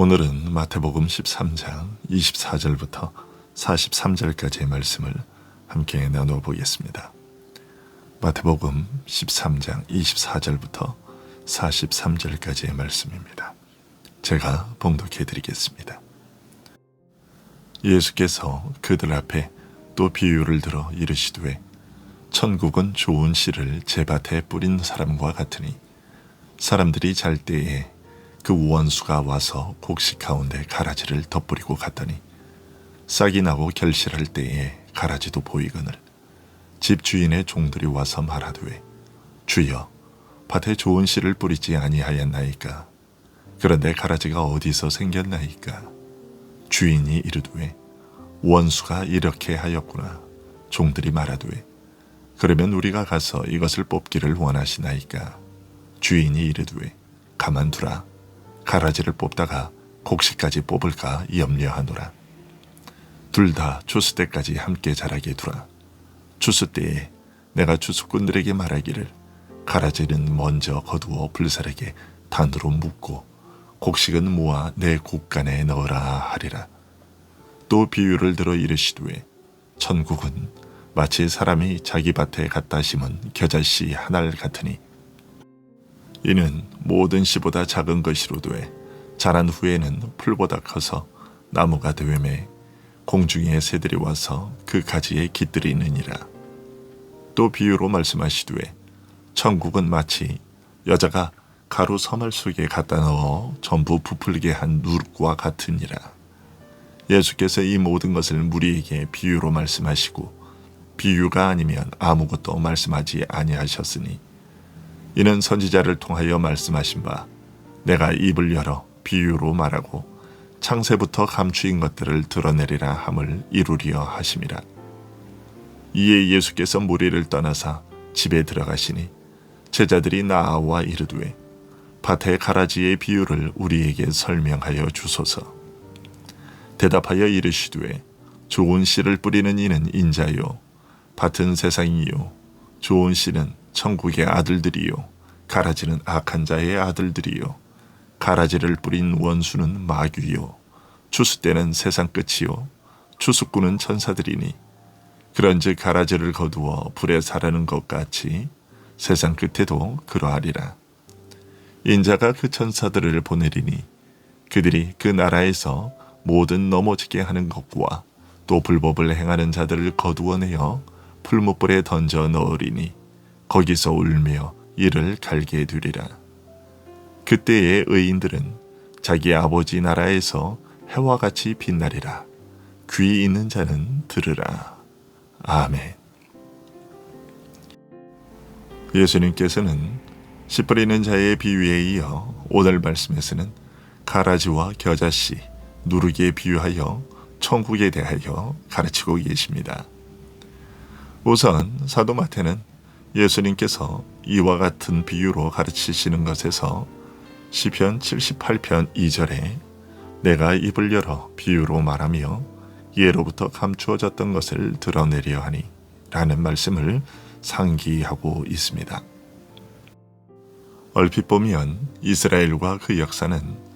오늘은 마태복음 13장 24절부터 43절까지의 말씀을 함께 나누어 보겠습니다. 마태복음 13장 24절부터 43절까지의 말씀입니다. 제가 봉독해 드리겠습니다. 예수께서 그들 앞에 또 비유를 들어 이르시되 천국은 좋은 씨를 제밭에 뿌린 사람과 같으니 사람들이 잘 때에 그 원수가 와서 곡식 가운데 가라지를 덧뿌리고 갔더니 싹이 나고 결실할 때에 가라지도 보이거늘 집 주인의 종들이 와서 말하되 주여 밭에 좋은 씨를 뿌리지 아니하였나이까 그런데 가라지가 어디서 생겼나이까 주인이 이르되 원수가 이렇게 하였구나 종들이 말하되 그러면 우리가 가서 이것을 뽑기를 원하시나이까 주인이 이르되 가만두라 가라지를 뽑다가 곡식까지 뽑을까 염려하노라. 둘 다 추수 때까지 함께 자라게 두라. 추수 때에 내가 추수꾼들에게 말하기를 가라지는 먼저 거두어 불사르게 단으로 묶고 곡식은 모아 내 곡간에 넣으라 하리라. 또 비유를 들어 이르시되 천국은 마치 사람이 자기 밭에 갖다 심은 겨자씨 하나를 같으니 이는 모든 씨보다 작은 것이로되 자란 후에는 풀보다 커서 나무가 되매 공중의 새들이 와서 그 가지에 깃들이느니라. 또 비유로 말씀하시되 천국은 마치 여자가 가루 서말 속에 갖다 넣어 전부 부풀게 한 누룩과 같으니라. 예수께서 이 모든 것을 무리에게 비유로 말씀하시고 비유가 아니면 아무것도 말씀하지 아니하셨으니 이는 선지자를 통하여 말씀하신 바 내가 입을 열어 비유로 말하고 창세부터 감추인 것들을 드러내리라 함을 이루리여 하심이라. 이에 예수께서 무리를 떠나사 집에 들어가시니 제자들이 나아와 이르되 밭의 가라지의 비유를 우리에게 설명하여 주소서. 대답하여 이르시되 좋은 씨를 뿌리는 이는 인자요 밭은 세상이요 좋은 씨는 천국의 아들들이요 가라지는 악한 자의 아들들이요 가라지를 뿌린 원수는 마귀요 추수 때는 세상 끝이요 추수꾼은 천사들이니 그런즉 가라지를 거두어 불에 사르는 것 같이 세상 끝에도 그러하리라. 인자가 그 천사들을 보내리니 그들이 그 나라에서 모든 넘어지게 하는 것과 또 불법을 행하는 자들을 거두어내어 풀무불에 던져 넣으리니 거기서 울며 이를 갈게 되리라. 그때의 의인들은 자기 아버지 나라에서 해와 같이 빛나리라. 귀 있는 자는 들으라. 아멘. 예수님께서는 씨 뿌리는 자의 비유에 이어 오늘 말씀에서는 가라지와 겨자씨, 누룩에 비유하여 천국에 대하여 가르치고 계십니다. 우선 사도 마태는 예수님께서 이와 같은 비유로 가르치시는 것에서 시편 78편 2절에 내가 입을 열어 비유로 말하며 예로부터 감추어졌던 것을 드러내려 하니 라는 말씀을 상기하고 있습니다. 얼핏 보면 이스라엘과 그 역사는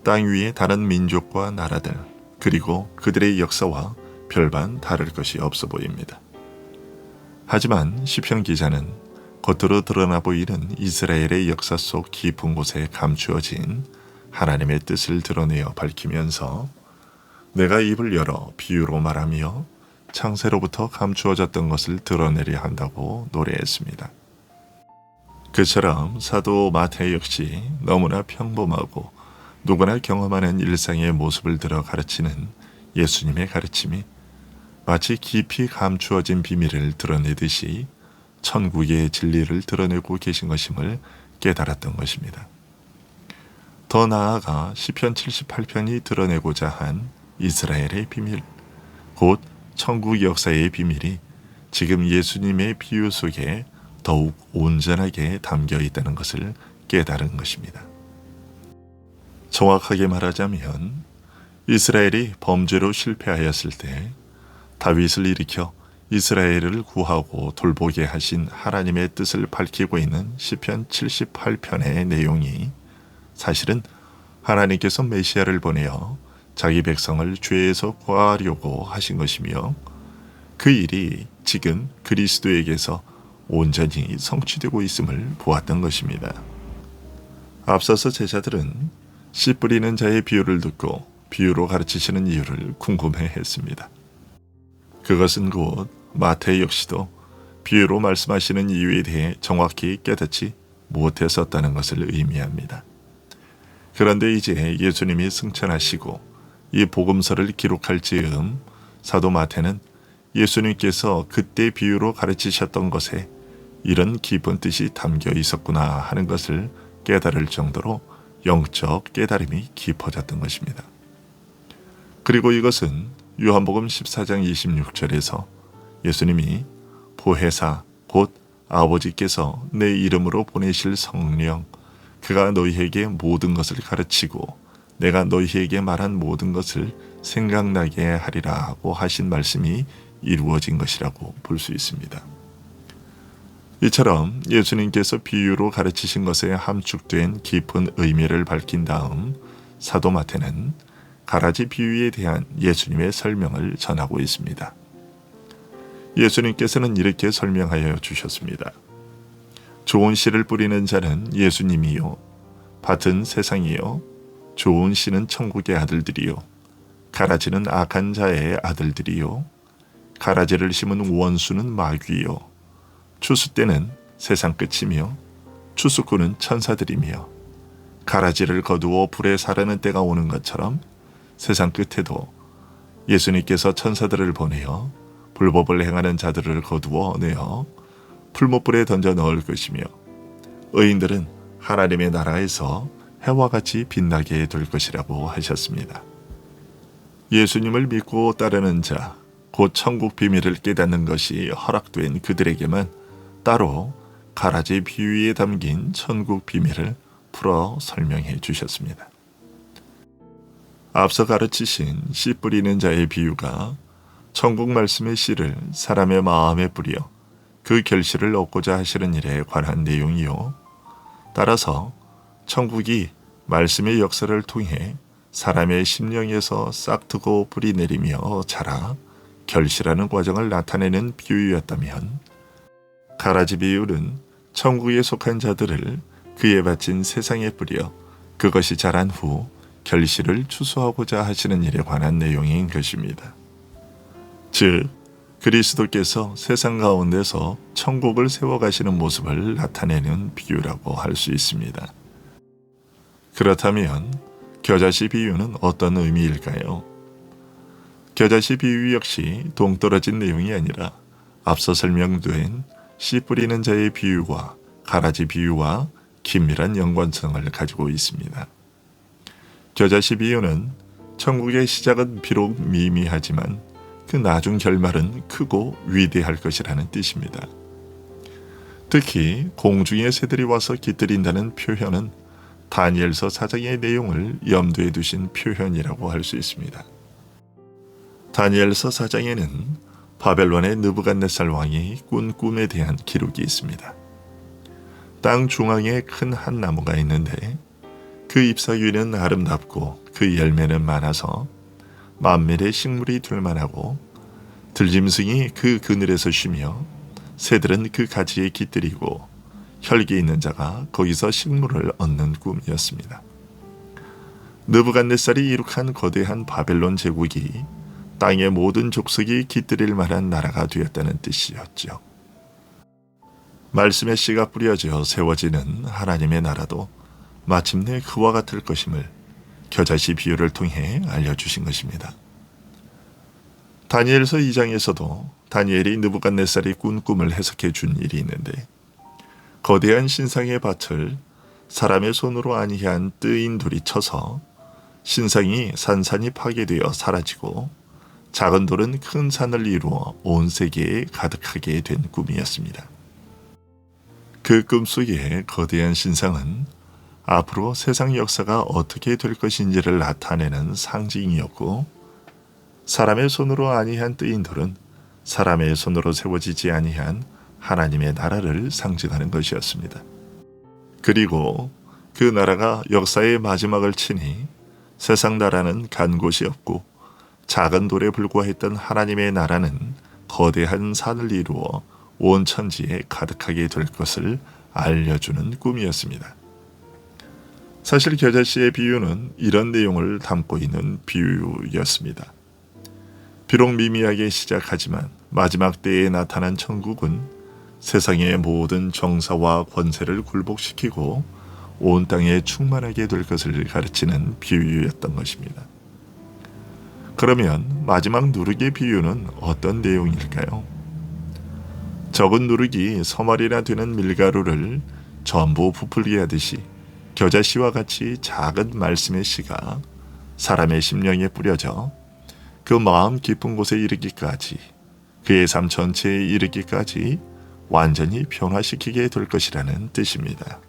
땅 위의 다른 민족과 나라들 그리고 그들의 역사와 별반 다를 것이 없어 보입니다. 하지만 시편 기자는 겉으로 드러나 보이는 이스라엘의 역사 속 깊은 곳에 감추어진 하나님의 뜻을 드러내어 밝히면서 내가 입을 열어 비유로 말하며 창세로부터 감추어졌던 것을 드러내려 한다고 노래했습니다. 그처럼 사도 마태 역시 너무나 평범하고 누구나 경험하는 일상의 모습을 들어 가르치는 예수님의 가르침이 마치 깊이 감추어진 비밀을 드러내듯이 천국의 진리를 드러내고 계신 것임을 깨달았던 것입니다. 더 나아가 시편 78편이 드러내고자 한 이스라엘의 비밀, 곧 천국 역사의 비밀이 지금 예수님의 비유 속에 더욱 온전하게 담겨 있다는 것을 깨달은 것입니다. 정확하게 말하자면 이스라엘이 범죄로 실패하였을 때 다윗을 일으켜 이스라엘을 구하고 돌보게 하신 하나님의 뜻을 밝히고 있는 시편 78편의 내용이 사실은 하나님께서 메시아를 보내어 자기 백성을 죄에서 구하려고 하신 것이며 그 일이 지금 그리스도에게서 온전히 성취되고 있음을 보았던 것입니다. 앞서서 제자들은 씨 뿌리는 자의 비유를 듣고 비유로 가르치시는 이유를 궁금해했습니다. 그것은 곧 마태 역시도 비유로 말씀하시는 이유에 대해 정확히 깨닫지 못했었다는 것을 의미합니다. 그런데 이제 예수님이 승천하시고 이 복음서를 기록할 즈음 사도 마태는 예수님께서 그때 비유로 가르치셨던 것에 이런 깊은 뜻이 담겨 있었구나 하는 것을 깨달을 정도로 영적 깨달음이 깊어졌던 것입니다. 그리고 이것은 요한복음 14장 26절에서 예수님이 보혜사 곧 아버지께서 내 이름으로 보내실 성령 그가 너희에게 모든 것을 가르치고 내가 너희에게 말한 모든 것을 생각나게 하리라고 하신 말씀이 이루어진 것이라고 볼 수 있습니다. 이처럼 예수님께서 비유로 가르치신 것에 함축된 깊은 의미를 밝힌 다음 사도 마태는 가라지 비유에 대한 예수님의 설명을 전하고 있습니다. 예수님께서는 이렇게 설명하여 주셨습니다. 좋은 씨를 뿌리는 자는 예수님이요 밭은 세상이요 좋은 씨는 천국의 아들들이요 가라지는 악한 자의 아들들이요 가라지를 심은 원수는 마귀요 추수 때는 세상 끝이며 추수꾼은 천사들이며 가라지를 거두어 불에 사르는 때가 오는 것처럼 세상 끝에도 예수님께서 천사들을 보내어 불법을 행하는 자들을 거두어 내어 풀무불에 던져 넣을 것이며 의인들은 하나님의 나라에서 해와 같이 빛나게 될 것이라고 하셨습니다. 예수님을 믿고 따르는 자, 곧 천국 비밀을 깨닫는 것이 허락된 그들에게만 따로 가라지 비유에 담긴 천국 비밀을 풀어 설명해 주셨습니다. 앞서 가르치신 씨 뿌리는 자의 비유가 천국 말씀의 씨를 사람의 마음에 뿌려 그 결실을 얻고자 하시는 일에 관한 내용이요. 따라서 천국이 말씀의 역사를 통해 사람의 심령에서 싹트고 뿌리 내리며 자라 결실하는 과정을 나타내는 비유였다면 가라지 비유는 천국에 속한 자들을 그에 바친 세상에 뿌려 그것이 자란 후 결실을 추수하고자 하시는 일에 관한 내용인 것입니다. 즉 그리스도께서 세상 가운데서 천국을 세워가시는 모습을 나타내는 비유라고 할 수 있습니다. 그렇다면 겨자씨 비유는 어떤 의미일까요? 겨자씨 비유 역시 동떨어진 내용이 아니라 앞서 설명된 씨 뿌리는 자의 비유와 가라지 비유와 긴밀한 연관성을 가지고 있습니다. 겨자씨 비유는 천국의 시작은 비록 미미하지만 그 나중 결말은 크고 위대할 것이라는 뜻입니다. 특히 공중의 새들이 와서 깃들인다는 표현은 다니엘서 4장의 내용을 염두에 두신 표현이라고 할 수 있습니다. 다니엘서 4장에는 바벨론의 느부갓네살 왕이 꾼 꿈에 대한 기록이 있습니다. 땅 중앙에 큰 한 나무가 있는데 그 잎사귀는 아름답고 그 열매는 많아서 만밀의 식물이 될만하고 들짐승이 그 그늘에서 쉬며 새들은 그 가지에 깃들이고 혈기 있는 자가 거기서 식물을 얻는 꿈이었습니다. 느부갓네살이 이룩한 거대한 바벨론 제국이 땅의 모든 족속이 깃들일 만한 나라가 되었다는 뜻이었죠. 말씀의 씨가 뿌려져 세워지는 하나님의 나라도 마침내 그와 같을 것임을 겨자씨 비유를 통해 알려주신 것입니다. 다니엘서 2장에서도 다니엘이 느부갓네살이 꾼 꿈을 해석해 준 일이 있는데 거대한 신상의 밭을 사람의 손으로 아니한 뜨인 돌이 쳐서 신상이 산산이 파괴되어 사라지고 작은 돌은 큰 산을 이루어 온 세계에 가득하게 된 꿈이었습니다. 그 꿈 속에 거대한 신상은 앞으로 세상 역사가 어떻게 될 것인지를 나타내는 상징이었고 사람의 손으로 아니한 뜨인 돌은 사람의 손으로 세워지지 아니한 하나님의 나라를 상징하는 것이었습니다. 그리고 그 나라가 역사의 마지막을 치니 세상 나라는 간 곳이 없고 작은 돌에 불과했던 하나님의 나라는 거대한 산을 이루어 온 천지에 가득하게 될 것을 알려주는 꿈이었습니다. 사실 겨자씨의 비유는 이런 내용을 담고 있는 비유였습니다. 비록 미미하게 시작하지만 마지막 때에 나타난 천국은 세상의 모든 정사와 권세를 굴복시키고 온 땅에 충만하게 될 것을 가르치는 비유였던 것입니다. 그러면 마지막 누룩의 비유는 어떤 내용일까요? 적은 누룩이 서말이나 되는 밀가루를 전부 부풀게 하듯이 겨자씨와 같이 작은 말씀의 씨가 사람의 심령에 뿌려져 그 마음 깊은 곳에 이르기까지, 그의 삶 전체에 이르기까지 완전히 변화시키게 될 것이라는 뜻입니다.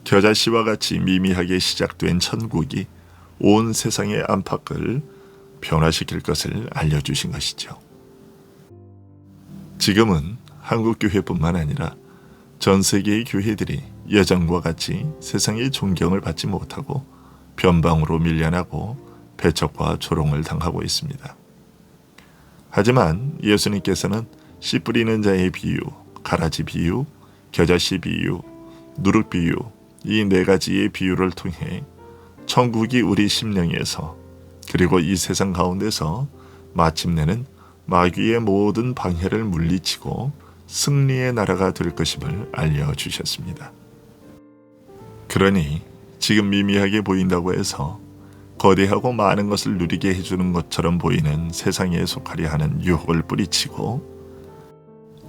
겨자씨와 같이 미미하게 시작된 천국이 온 세상의 안팎을 변화시킬 것을 알려주신 것이죠. 지금은 한국교회뿐만 아니라 전 세계의 교회들이 예전과 같이 세상의 존경을 받지 못하고 변방으로 밀려나고 배척과 조롱을 당하고 있습니다. 하지만 예수님께서는 씨 뿌리는 자의 비유, 가라지 비유, 겨자씨 비유, 누룩 비유, 이 네 가지의 비유를 통해 천국이 우리 심령에서 그리고 이 세상 가운데서 마침내는 마귀의 모든 방해를 물리치고 승리의 나라가 될 것임을 알려주셨습니다. 그러니 지금 미미하게 보인다고 해서 거대하고 많은 것을 누리게 해주는 것처럼 보이는 세상에 속하려 하는 유혹을 뿌리치고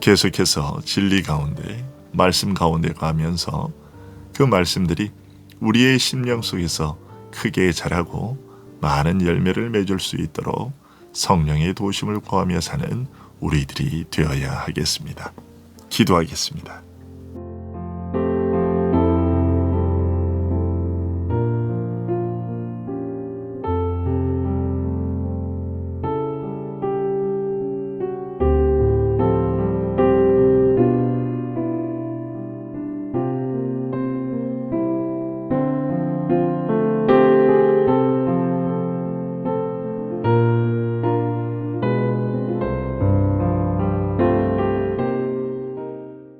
계속해서 진리 가운데, 말씀 가운데 가면서 그 말씀들이 우리의 심령 속에서 크게 자라고 많은 열매를 맺을 수 있도록 성령의 도심을 구하며 사는 우리들이 되어야 하겠습니다. 기도하겠습니다.